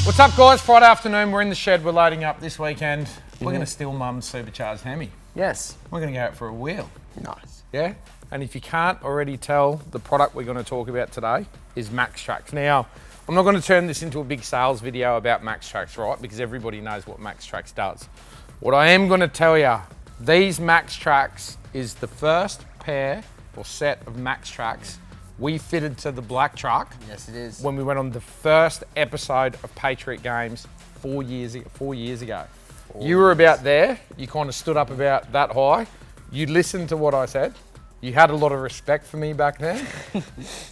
What's up, guys? Friday afternoon, we're in the shed, we're loading up this weekend. We're going to steal Mum's supercharged Hemi. Yes. We're going to go out for a wheel. Nice. Yeah? And if you can't already tell, the product we're going to talk about today is Maxtrax. Now, I'm not going to turn this into a big sales video about Maxtrax, right? Because everybody knows what Maxtrax does. What I am going to tell you, these Maxtrax is the first pair or set of Maxtrax we fitted to the black truck. Yes, it is. When we went on the first episode of Patriot Games 4 years ago. You were about there. You kind of stood up about that high. You listened to what I said. You had a lot of respect for me back then.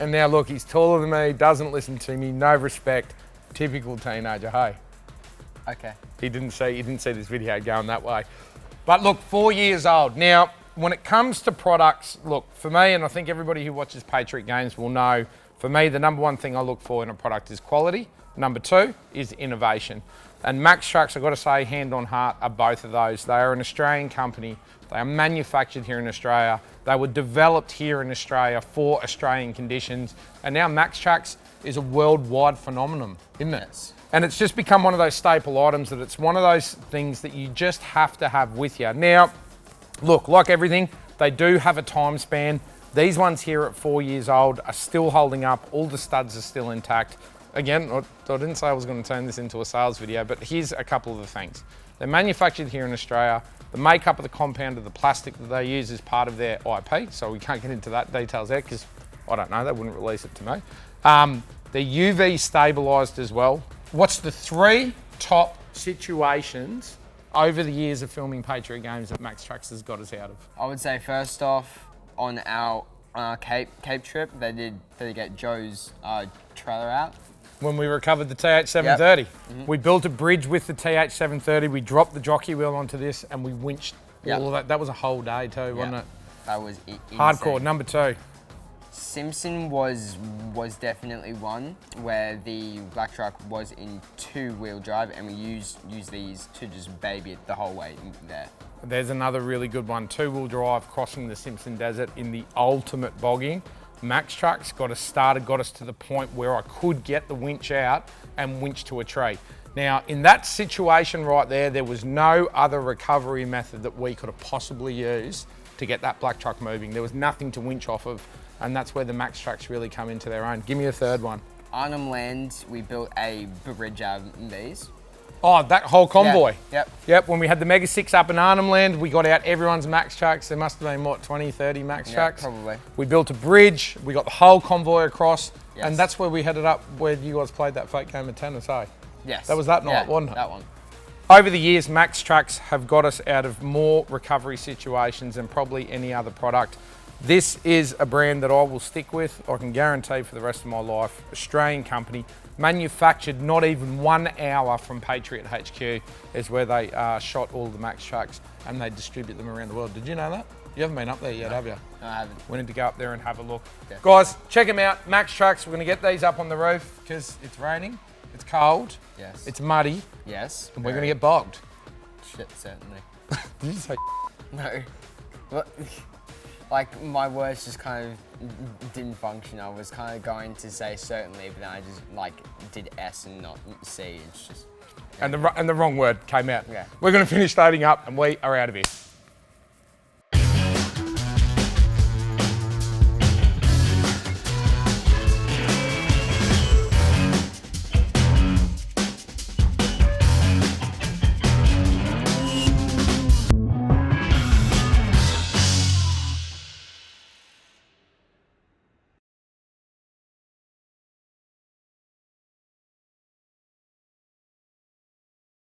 And now look, he's taller than me, doesn't listen to me, no respect. Typical teenager, hey. Okay. He didn't see this video going that way. But look, 4 years old. Now, when it comes to products, look, for me, and I think everybody who watches Patriot Games will know, for me, the number one thing I look for in a product is quality. Number two is innovation. And Maxtrax, I've got to say, hand on heart, are both of those. They are an Australian company. They are manufactured here in Australia. They were developed here in Australia for Australian conditions. And now Maxtrax is a worldwide phenomenon, isn't it? Yes. And it's just become one of those staple items that it's one of those things that you just have to have with you. Now, look, like everything, they do have a time span. These ones here at 4 years old are still holding up. All the studs are still intact. Again, I didn't say I was going to turn this into a sales video, but here's a couple of the things. They're manufactured here in Australia. The makeup of the compound of the plastic that they use is part of their IP, so we can't get into that details there because I don't know, they wouldn't release it to me. They're UV stabilised as well. What's the three top situations over the years of filming Patriot Games that Maxtrax has got us out of? I would say first off, on our Cape trip, they did get Joe's trailer out. When we recovered the TH730. Yep. We built a bridge with the TH730, we dropped the jockey wheel onto this and we winched all of that. That was a whole day too, wasn't it? That was hardcore. Number two. Simpson was definitely one where the black truck was in two-wheel drive and we used these to just baby it the whole way there. There's another really good one, two-wheel drive crossing the Simpson Desert in the ultimate bogging. Maxtrax got us to the point where I could get the winch out and winch to a tree. Now, in that situation right there was no other recovery method that we could have possibly used to get that black truck moving. There was nothing to winch off of, and that's where the Maxtrax really come into their own. Give me a third one. Arnhem Land, we built a bridge out of these. Oh, that whole convoy. Yep. When we had the Mega 6 up in Arnhem Land, we got out everyone's Maxtrax. There must have been, what, 20, 30 Maxtrax? Yeah, probably. We built a bridge, we got the whole convoy across, yes. And that's where we headed up, where you guys played that fake game of tennis, eh? Yes. That was that night, wasn't it? That one. Over the years, Maxtrax have got us out of more recovery situations than probably any other product. This is a brand that I will stick with, I can guarantee for the rest of my life. Australian company, manufactured not even 1 hour from Patriot HQ is where they shot all the Maxtrax and they distribute them around the world. Did you know that? You haven't been up there yet, have you? No, I haven't. We need to go up there and have a look. Definitely. Guys, check them out, Maxtrax. We're gonna get these up on the roof because it's raining, it's cold, yes, it's muddy, yes, and we're gonna get bogged. Shit, certainly. Did you say No. What? Like, my words just kind of didn't function. I was kind of going to say certainly, but then I just, like, did S and not C. It's just... And the wrong word came out. Yeah. We're going to finish loading up and we are out of here.